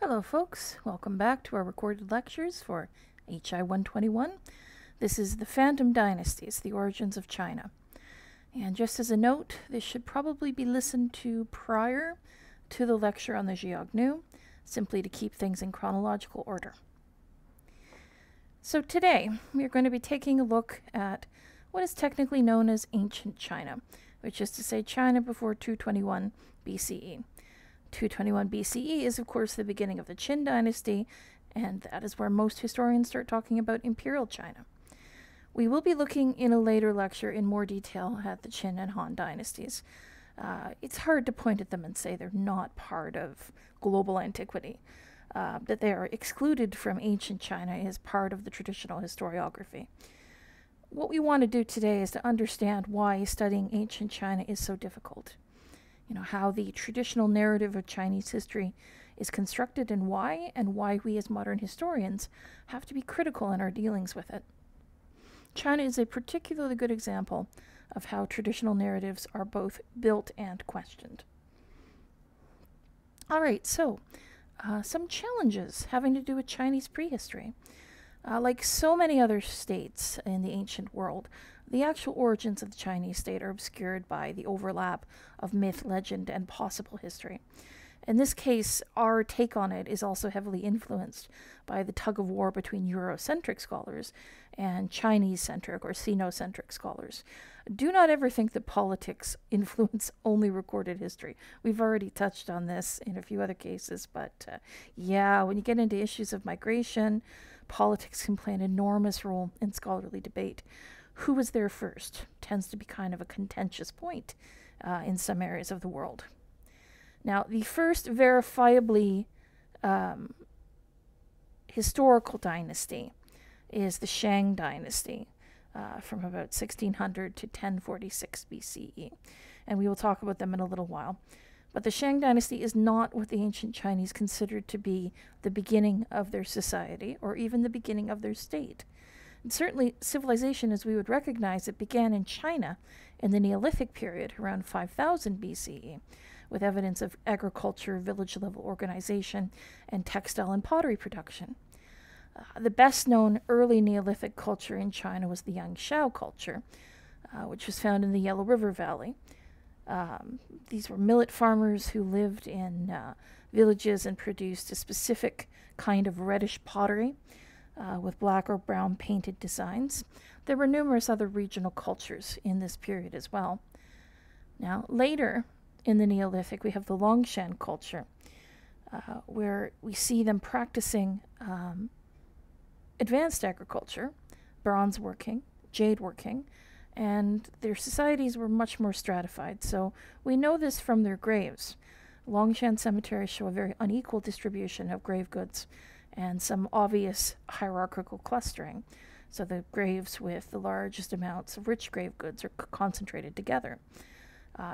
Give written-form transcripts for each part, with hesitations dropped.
Hello folks, welcome back to our recorded lectures for HI121. This is the Phantom Dynasties, the origins of China. And just as a note, this should probably be listened to prior to the lecture on the Xiongnu, simply to keep things in chronological order. So today, we are going to be taking a look at what is technically known as ancient China, which is to say China before 221 BCE. 221 BCE is, of course, the beginning of the Qin dynasty, and that is where most historians start talking about imperial China. We will be looking in a later lecture in more detail at the Qin and Han dynasties. It's hard to point at them and say they're not part of global antiquity. That they are excluded from ancient China is part of the traditional historiography. What we want to do today is to understand why studying ancient China is so difficult. How the traditional narrative of Chinese history is constructed and why we as modern historians have to be critical in our dealings with it. China is a particularly good example of how traditional narratives are both built and questioned. All right, so some challenges having to do with Chinese prehistory. Like so many other states in the ancient world, the actual origins of the Chinese state are obscured by the overlap of myth, legend, and possible history. In this case, our take on it is also heavily influenced by the tug-of-war between Eurocentric scholars and Chinese-centric or Sino-centric scholars. Do not ever think that politics influence only recorded history. We've already touched on this in a few other cases, but yeah, when you get into issues of migration, politics can play an enormous role in scholarly debate. Who was there first tends to be kind of a contentious point in some areas of the world. Now, the first verifiably historical dynasty is the Shang dynasty from about 1600 to 1046 BCE, and we will talk about them in a little while. But the Shang dynasty is not what the ancient Chinese considered to be the beginning of their society or even the beginning of their state. And certainly, civilization as we would recognize it began in China in the Neolithic period around 5000 BCE, with evidence of agriculture, village-level organization, and textile and pottery production. The best-known early Neolithic culture in China was the Yangshao culture, which was found in the Yellow River Valley. These were millet farmers who lived in villages and produced a specific kind of reddish pottery with black or brown painted designs. There were numerous other regional cultures in this period as well. Now, later in the Neolithic, we have the Longshan culture, where we see them practicing advanced agriculture, bronze working, jade working, and their societies were much more stratified. So we know this from their graves. Longshan cemeteries show a very unequal distribution of grave goods and some obvious hierarchical clustering. So the graves with the largest amounts of rich grave goods are concentrated together.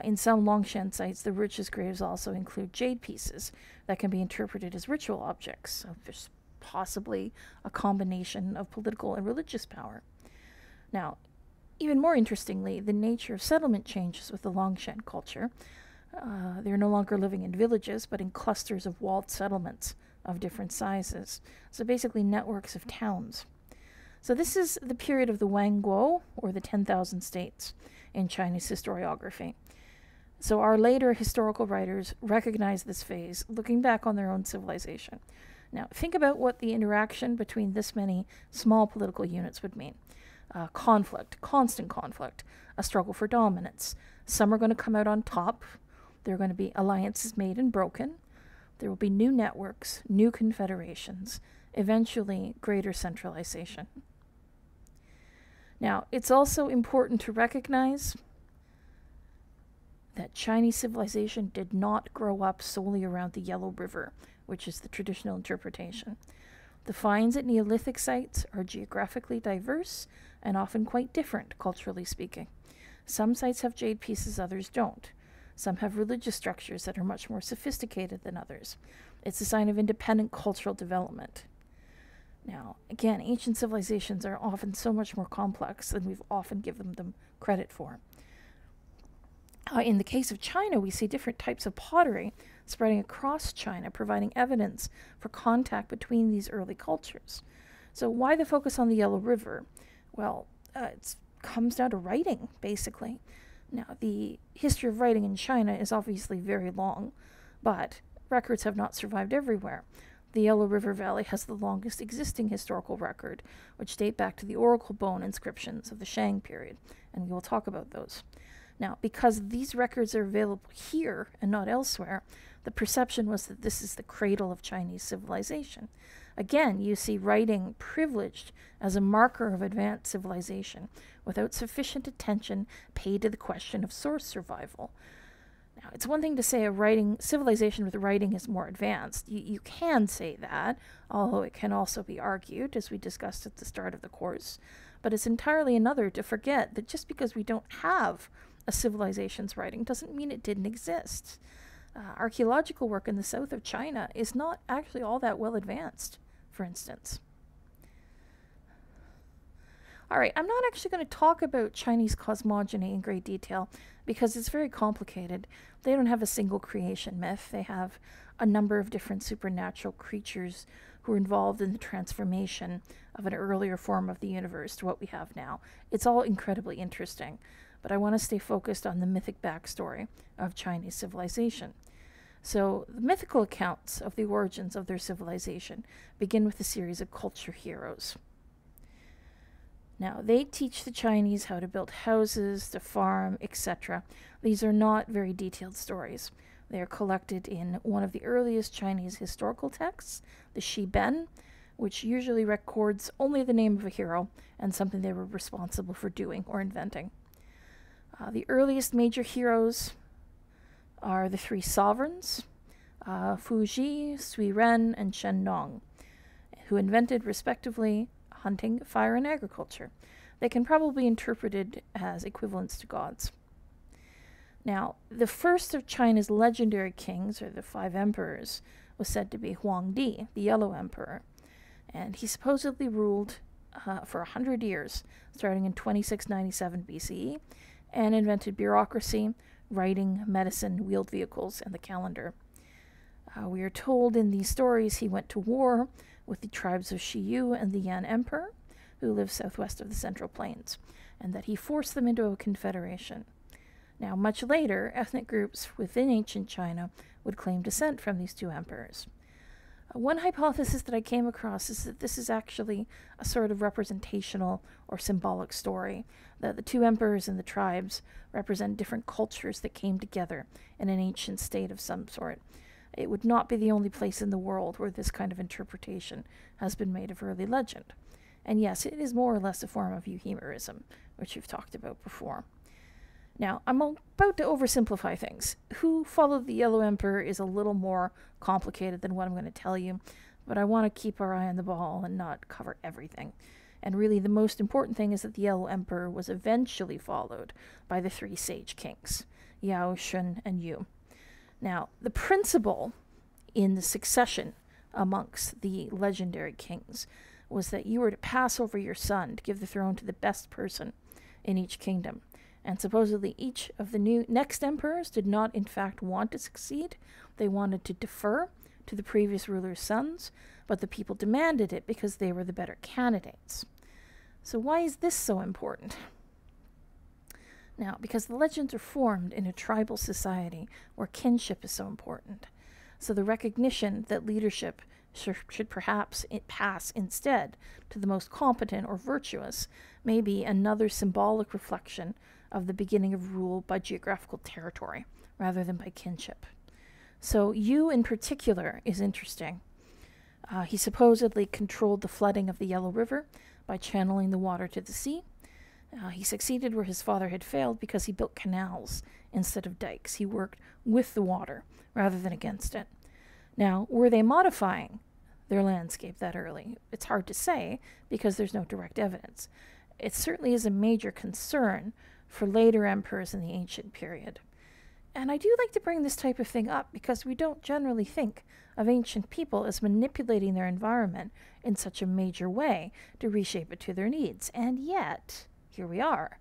In some Longshan sites, the richest graves also include jade pieces that can be interpreted as ritual objects. So there's possibly a combination of political and religious power. Now, even more interestingly, the nature of settlement changes with the Longshan culture. They're no longer living in villages, but in clusters of walled settlements of different sizes. So basically networks of towns. So this is the period of the Wangguo, or the 10,000 states, in Chinese historiography. So our later historical writers recognize this phase, looking back on their own civilization. Now, think about what the interaction between this many small political units would mean. Conflict, constant conflict, a struggle for dominance. Some are going to come out on top. There are going to be alliances made and broken. There will be new networks, new confederations, eventually greater centralization. Now, it's also important to recognize that Chinese civilization did not grow up solely around the Yellow River, which is the traditional interpretation. The finds at Neolithic sites are geographically diverse and often quite different, culturally speaking. Some sites have jade pieces, others don't. Some have religious structures that are much more sophisticated than others. It's a sign of independent cultural development. Now, again, ancient civilizations are often so much more complex than we've often given them credit for. In the case of China, we see different types of pottery spreading across China, providing evidence for contact between these early cultures. So why the focus on the Yellow River? Well, it comes down to writing, basically. Now, the history of writing in China is obviously very long, but records have not survived everywhere. The Yellow River Valley has the longest existing historical record, which date back to the oracle bone inscriptions of the Shang period, and we will talk about those. Now, because these records are available here and not elsewhere, the perception was that this is the cradle of Chinese civilization. Again, you see writing privileged as a marker of advanced civilization, without sufficient attention paid to the question of source survival. Now, it's one thing to say a civilization with writing is more advanced. You can say that, although it can also be argued, as we discussed at the start of the course. But it's entirely another to forget that just because we don't have a civilization's writing doesn't mean it didn't exist. Archaeological work in the south of China is not actually all that well advanced, for instance. All right, I'm not actually going to talk about Chinese cosmogony in great detail because it's very complicated. They don't have a single creation myth. They have a number of different supernatural creatures who are involved in the transformation of an earlier form of the universe to what we have now. It's all incredibly interesting, but I want to stay focused on the mythic backstory of Chinese civilization. So the mythical accounts of the origins of their civilization begin with a series of culture heroes. Now, they teach the Chinese how to build houses, to farm, etc. These are not very detailed stories. They are collected in one of the earliest Chinese historical texts, the Shi Ben, which usually records only the name of a hero and something they were responsible for doing or inventing. The earliest major heroes are the three sovereigns, Fu Ji, Sui Ren, and Shen Nong, who invented, respectively, hunting, fire, and agriculture. They can probably be interpreted as equivalents to gods. Now, the first of China's legendary kings, or the five emperors, was said to be Huangdi, the Yellow Emperor, and he supposedly ruled for 100 years, starting in 2697 BCE, and invented bureaucracy, writing, medicine, wheeled vehicles, and the calendar. We are told in these stories he went to war with the tribes of Shiyu and the Yan Emperor, who lived southwest of the Central Plains, and that he forced them into a confederation. Now, much later, ethnic groups within ancient China would claim descent from these two emperors. One hypothesis that I came across is that this is actually a sort of representational or symbolic story, that the two emperors and the tribes represent different cultures that came together in an ancient state of some sort. It would not be the only place in the world where this kind of interpretation has been made of early legend. And yes, it is more or less a form of euhemerism, which we've talked about before. Now, I'm about to oversimplify things. Who followed the Yellow Emperor is a little more complicated than what I'm going to tell you, but I want to keep our eye on the ball and not cover everything. And really, the most important thing is that the Yellow Emperor was eventually followed by the three sage kings, Yao, Shun, and Yu. Now, the principle in the succession amongst the legendary kings was that you were to pass over your son to give the throne to the best person in each kingdom. And supposedly each of the next emperors did not in fact want to succeed. They wanted to defer to the previous ruler's sons, but the people demanded it because they were the better candidates. So why is this so important? Now, because the legends are formed in a tribal society where kinship is so important. So the recognition that leadership should perhaps pass instead to the most competent or virtuous may be another symbolic reflection of the beginning of rule by geographical territory rather than by kinship. So Yu in particular is interesting. He supposedly controlled the flooding of the Yellow River by channeling the water to the sea. He succeeded where his father had failed because he built canals instead of dikes. He worked with the water rather than against it. Now, were they modifying their landscape that early? It's hard to say because there's no direct evidence. It certainly is a major concern for later emperors in the ancient period. And I do like to bring this type of thing up because we don't generally think of ancient people as manipulating their environment in such a major way to reshape it to their needs. And yet, here we are.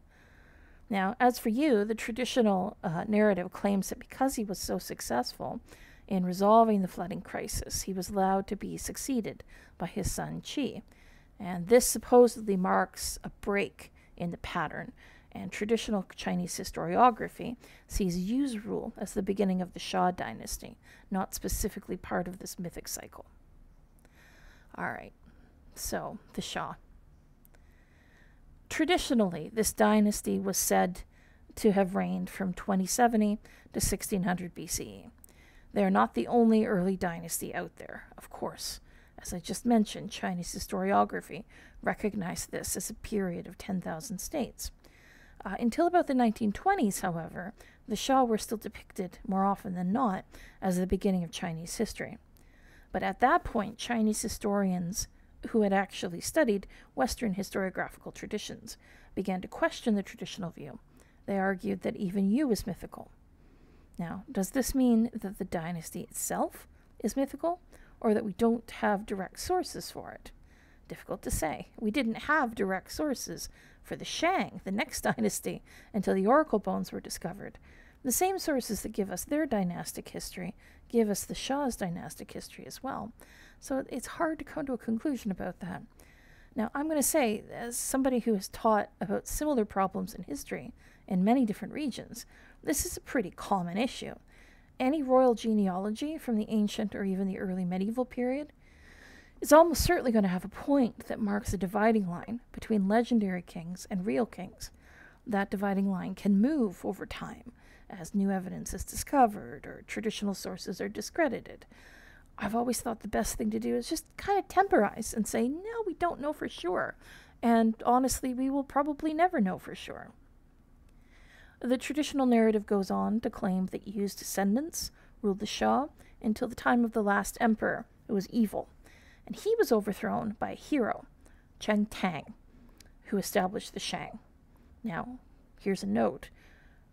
Now, as for Yu, the traditional narrative claims that because he was so successful in resolving the flooding crisis, he was allowed to be succeeded by his son Qi. And this supposedly marks a break in the pattern, and traditional Chinese historiography sees Yu's rule as the beginning of the Shang dynasty, not specifically part of this mythic cycle. All right, so the Shang. Traditionally, this dynasty was said to have reigned from 2070 to 1600 BCE. They are not the only early dynasty out there, of course. As I just mentioned, Chinese historiography recognized this as a period of 10,000 states. Until about the 1920s, however, the Shang were still depicted, more often than not, as the beginning of Chinese history. But at that point, Chinese historians who had actually studied Western historiographical traditions began to question the traditional view. They argued that even Yu was mythical. Now, does this mean that the dynasty itself is mythical, or that we don't have direct sources for it? Difficult to say. We didn't have direct sources for the Shang, the next dynasty, until the oracle bones were discovered. The same sources that give us their dynastic history give us the Shang's dynastic history as well. So it's hard to come to a conclusion about that. Now, I'm going to say, as somebody who has taught about similar problems in history in many different regions, this is a pretty common issue. Any royal genealogy from the ancient or even the early medieval period is almost certainly going to have a point that marks a dividing line between legendary kings and real kings. That dividing line can move over time as new evidence is discovered or traditional sources are discredited. I've always thought the best thing to do is just kind of temporize and say, no, we don't know for sure. And honestly, we will probably never know for sure. The traditional narrative goes on to claim that Yu's descendants ruled the Shang until the time of the last emperor, who was evil. And he was overthrown by a hero, Cheng Tang, who established the Shang. Now, here's a note.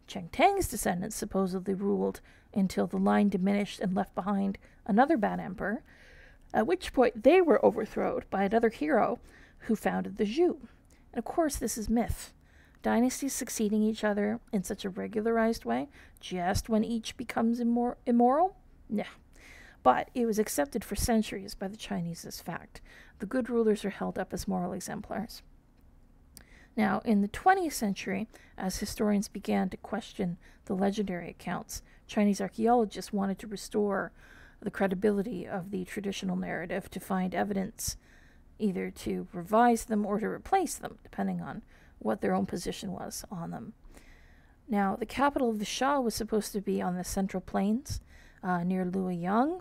Cheng Tang's descendants supposedly ruled until the line diminished and left behind another bad emperor, at which point they were overthrown by another hero who founded the Zhou. And of course, this is myth. Dynasties succeeding each other in such a regularized way, just when each becomes immoral? Nah. But it was accepted for centuries by the Chinese as fact. The good rulers are held up as moral exemplars. Now, in the 20th century, as historians began to question the legendary accounts, Chinese archaeologists wanted to restore the credibility of the traditional narrative to find evidence either to revise them or to replace them, depending on what their own position was on them. Now, the capital of the Shang was supposed to be on the Central Plains near Luoyang,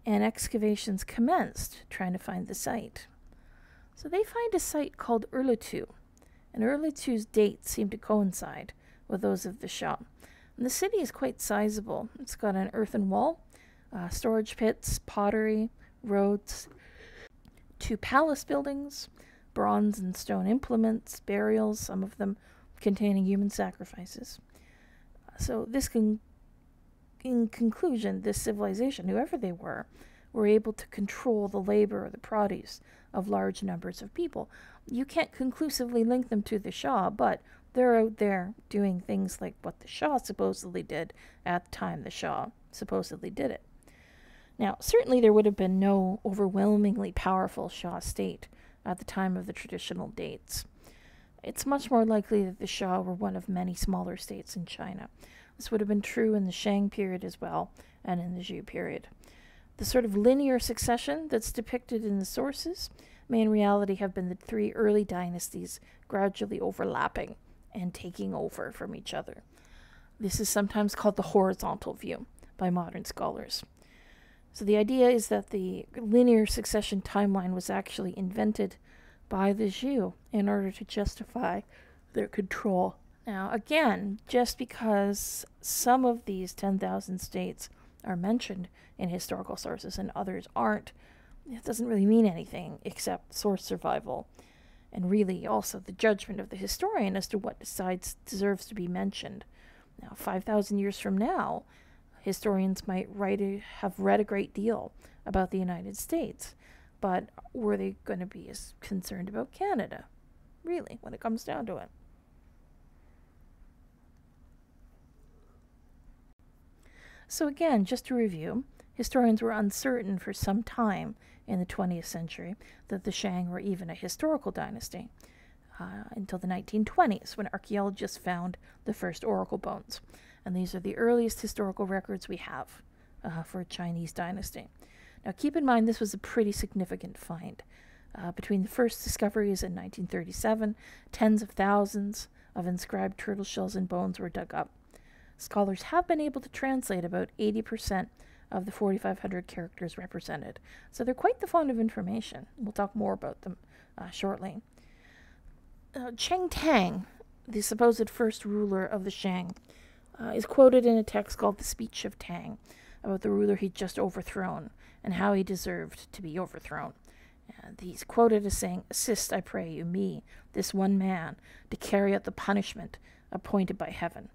and excavations commenced trying to find the site. So they find a site called Erlitou, and Erlitou's dates seem to coincide with those of the Shang. And the city is quite sizable. It's got an earthen wall, storage pits, pottery, roads, 2 palace buildings, bronze and stone implements, burials, some of them containing human sacrifices. So this in conclusion, this civilization, whoever they were able to control the labor or the produce of large numbers of people. You can't conclusively link them to the Shang, but they're out there doing things like what the Shang supposedly did at the time the Shang supposedly did it. Now, certainly there would have been no overwhelmingly powerful Shang state at the time of the traditional dates. It's much more likely that the Shang were one of many smaller states in China. This would have been true in the Shang period as well, and in the Zhou period. The sort of linear succession that's depicted in the sources may in reality have been the 3 early dynasties gradually overlapping and taking over from each other. This is sometimes called the horizontal view by modern scholars. So the idea is that the linear succession timeline was actually invented by the Zhou in order to justify their control. Now, again, just because some of these 10,000 states are mentioned in historical sources and others aren't, it doesn't really mean anything except source survival, and really also the judgment of the historian as to what deserves to be mentioned. Now, 5,000 years from now, historians might have read a great deal about the United States, but were they going to be as concerned about Canada, really, when it comes down to it? So again, just to review, historians were uncertain for some time in the 20th century that the Shang were even a historical dynasty, until the 1920s, when archaeologists found the first oracle bones. And these are the earliest historical records we have for a Chinese dynasty. Now keep in mind this was a pretty significant find. Between the first discoveries in 1937, tens of thousands of inscribed turtle shells and bones were dug up. Scholars have been able to translate about 80% of the 4,500 characters represented, so they're quite the font of information. We'll talk more about them shortly. Cheng Tang, the supposed first ruler of the Shang, is quoted in a text called The Speech of Tang, about the ruler he'd just overthrown and how he deserved to be overthrown. And he's quoted as saying, "Assist, I pray you, me, this one man, to carry out the punishment appointed by heaven."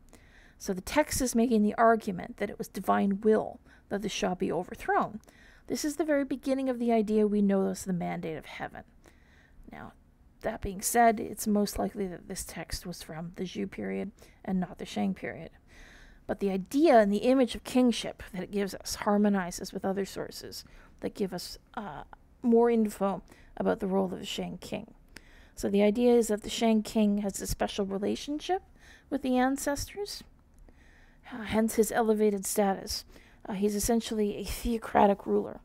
So the text is making the argument that it was divine will that the Shah be overthrown. This is the very beginning of the idea we know as the mandate of heaven. Now, that being said, it's most likely that this text was from the Zhou period and not the Shang period. But the idea and the image of kingship that it gives us harmonizes with other sources that give us more info about the role of the Shang king. So the idea is that the Shang king has a special relationship with the ancestors, hence his elevated status. He's essentially a theocratic ruler.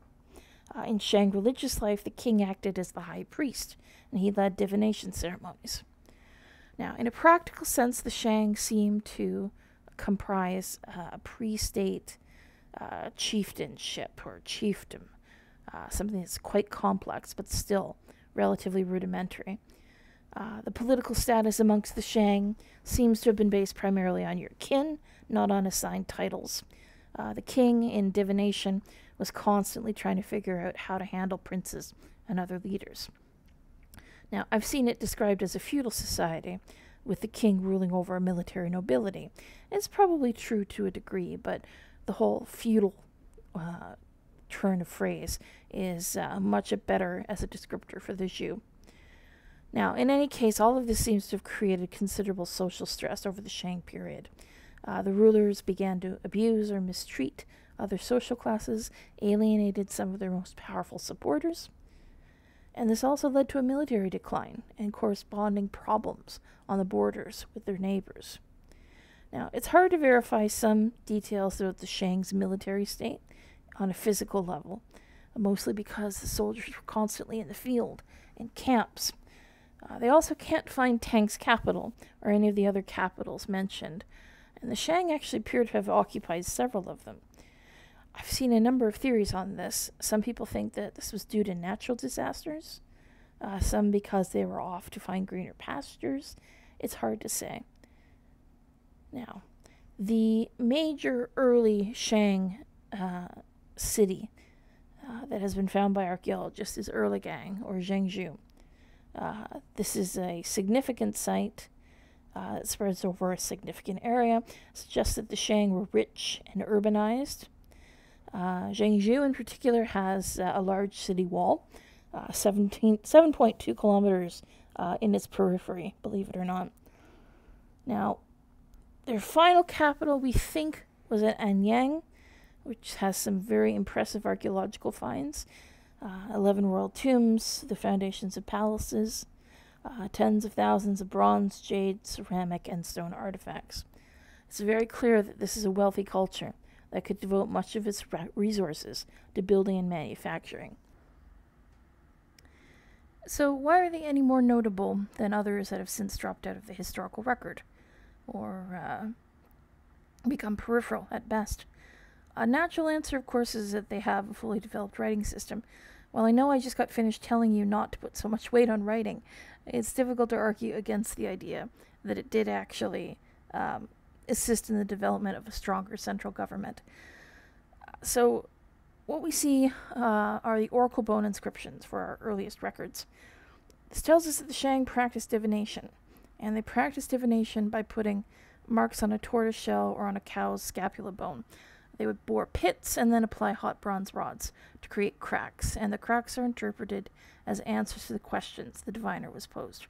In Shang religious life, the king acted as the high priest, and he led divination ceremonies. Now, in a practical sense, the Shang seem to comprise a pre-state chieftainship or chiefdom, something that's quite complex but still relatively rudimentary. The political status amongst the Shang seems to have been based primarily on your kin, not on assigned titles. The king in divination was constantly trying to figure out how to handle princes and other leaders. Now, I've seen it described as a feudal society, with the king ruling over a military nobility. It's probably true to a degree, but the whole feudal turn of phrase is much better as a descriptor for the Zhou. Now, in any case, all of this seems to have created considerable social stress over the Shang period. The rulers began to abuse or mistreat other social classes, alienated some of their most powerful supporters, and this also led to a military decline and corresponding problems on the borders with their neighbors. Now, it's hard to verify some details about the Shang's military state on a physical level, mostly because the soldiers were constantly in the field, in camps. They also can't find Tang's capital or any of the other capitals mentioned, and the Shang actually appear to have occupied several of them. I've seen a number of theories on this. Some people think that this was due to natural disasters, some because they were off to find greener pastures. It's hard to say. Now, the major early Shang city that has been found by archaeologists is Erlangen, or Zhengzhou. This is a significant site that spreads over a significant area, suggests that the Shang were rich and urbanized. Zhengzhou in particular has a large city wall, 7.2 kilometers in its periphery, believe it or not. Now, their final capital, we think, was at Anyang, which has some very impressive archaeological finds. 11 royal tombs, the foundations of palaces, tens of thousands of bronze, jade, ceramic, and stone artifacts. It's very clear that this is a wealthy culture that could devote much of its resources to building and manufacturing. So why are they any more notable than others that have since dropped out of the historical record, or become peripheral at best? A natural answer, of course, is that they have a fully developed writing system. While I know I just got finished telling you not to put so much weight on writing, it's difficult to argue against the idea that it did actually assist in the development of a stronger central government. So what we see are the oracle bone inscriptions for our earliest records. This tells us that the Shang practiced divination, and they practiced divination by putting marks on a tortoise shell or on a cow's scapula bone. They would bore pits and then apply hot bronze rods to create cracks, and the cracks are interpreted as answers to the questions the diviner was posed.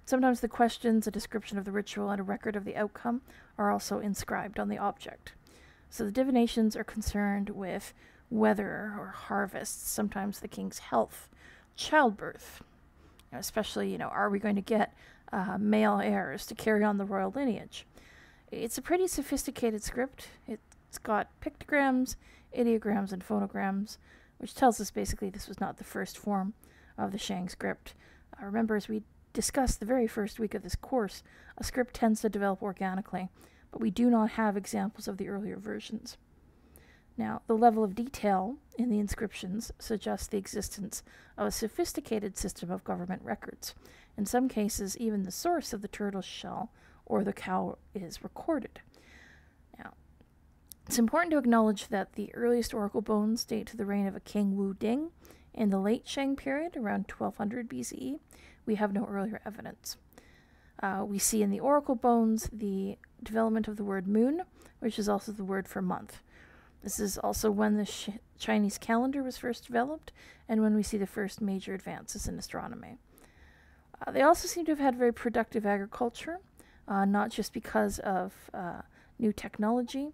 Sometimes the questions, a description of the ritual, and a record of the outcome are also inscribed on the object. So the divinations are concerned with weather or harvests, sometimes the king's health, childbirth, especially, are we going to get male heirs to carry on the royal lineage? It's a pretty sophisticated script. It's got pictograms, ideograms, and phonograms, which tells us basically this was not the first form of the Shang script. Remember, as we discussed the very first week of this course, a script tends to develop organically, but we do not have examples of the earlier versions. Now, the level of detail in the inscriptions suggests the existence of a sophisticated system of government records. In some cases, even the source of the turtle shell or the cow is recorded. Now, it's important to acknowledge that the earliest oracle bones date to the reign of a King Wu Ding in the late Shang period, around 1200 BCE. We have no earlier evidence. We see in the oracle bones the development of the word moon, which is also the word for month. This is also when the Chinese calendar was first developed, and when we see the first major advances in astronomy. They also seem to have had very productive agriculture, not just because of new technology.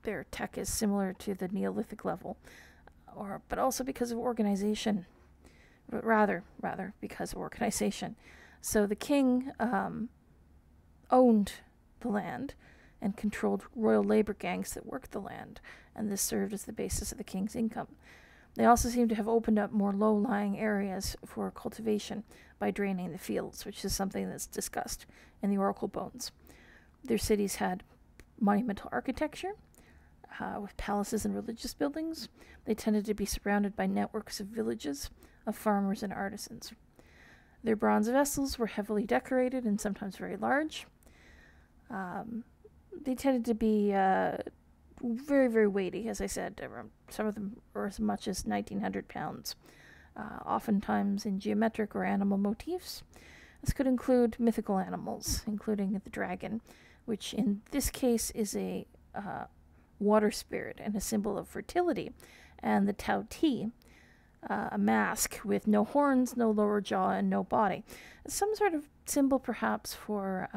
Their tech is similar to the Neolithic level, but also because of organization. But rather because of organization. So the king owned the land and controlled royal labor gangs that worked the land, and this served as the basis of the king's income. They also seem to have opened up more low-lying areas for cultivation by draining the fields, which is something that's discussed in the oracle bones. Their cities had monumental architecture, with palaces and religious buildings. They tended to be surrounded by networks of villages, of farmers and artisans. Their bronze vessels were heavily decorated and sometimes very large. They tended to be very, very weighty, as I said. Some of them were as much as 1,900 pounds, oftentimes in geometric or animal motifs. This could include mythical animals, including the dragon, which in this case is a water spirit and a symbol of fertility, and the Tao Ti, a mask with no horns, no lower jaw, and no body. Some sort of symbol perhaps for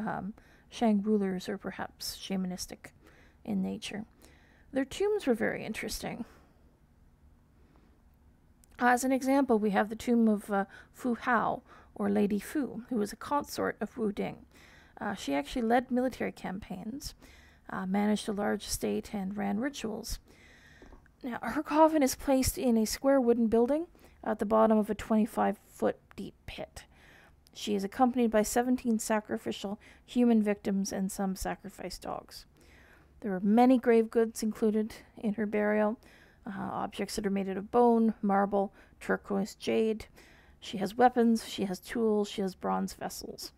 Shang rulers, or perhaps shamanistic in nature. Their tombs were very interesting. As an example, we have the tomb of Fu Hao, or Lady Fu, who was a consort of Wu Ding. She actually led military campaigns, managed a large estate, and ran rituals. Now, her coffin is placed in a square wooden building at the bottom of a 25-foot deep pit. She is accompanied by 17 sacrificial human victims and some sacrificed dogs. There are many grave goods included in her burial, objects that are made out of bone, marble, turquoise, jade. She has weapons, she has tools, she has bronze vessels.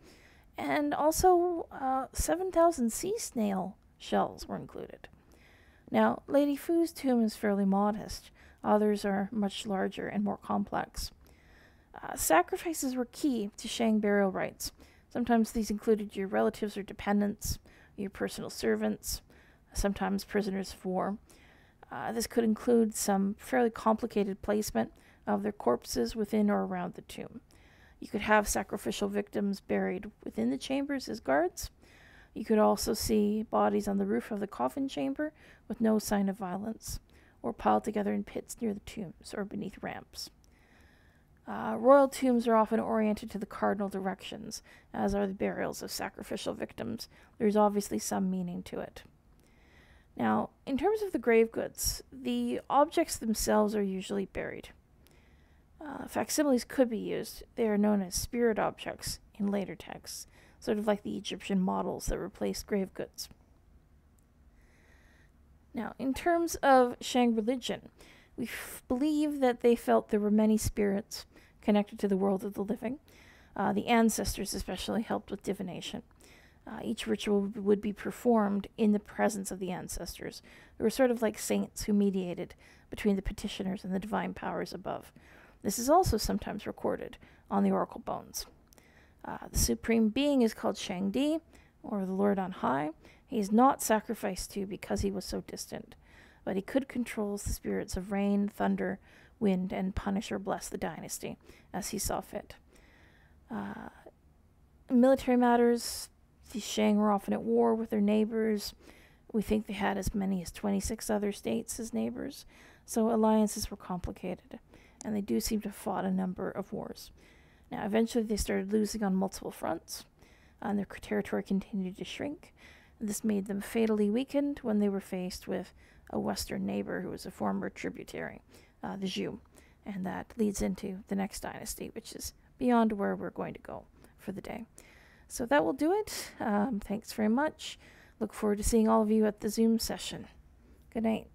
And also 7,000 sea snail shells were included. Now, Lady Fu's tomb is fairly modest. Others are much larger and more complex. Sacrifices were key to Shang burial rites. Sometimes these included your relatives or dependents, your personal servants, sometimes prisoners of war. This could include some fairly complicated placement of their corpses within or around the tomb. You could have sacrificial victims buried within the chambers as guards. You could also see bodies on the roof of the coffin chamber with no sign of violence, or piled together in pits near the tombs or beneath ramps. Royal tombs are often oriented to the cardinal directions, as are the burials of sacrificial victims. There's obviously some meaning to it. Now, in terms of the grave goods, the objects themselves are usually buried. Facsimiles could be used. They are known as spirit objects in later texts, sort of like the Egyptian models that replaced grave goods. Now, in terms of Shang religion, we believe that they felt there were many spirits connected to the world of the living. The ancestors especially helped with divination. Each ritual would be performed in the presence of the ancestors. They were sort of like saints who mediated between the petitioners and the divine powers above. This is also sometimes recorded on the oracle bones. The supreme being is called Shang Di, or the Lord on High. He is not sacrificed to because he was so distant, but he could control the spirits of rain, thunder, wind, and punish or bless the dynasty as he saw fit. In military matters, the Shang were often at war with their neighbors, We think they had as many as 26 other states as neighbors, so alliances were complicated, and they do seem to have fought a number of wars. Now, eventually they started losing on multiple fronts, and their territory continued to shrink. This made them fatally weakened when they were faced with a western neighbor who was a former tributary, the Zhou. And that leads into the next dynasty, which is beyond where we're going to go for the day. So that will do it. Thanks very much. Look forward to seeing all of you at the Zoom session. Good night.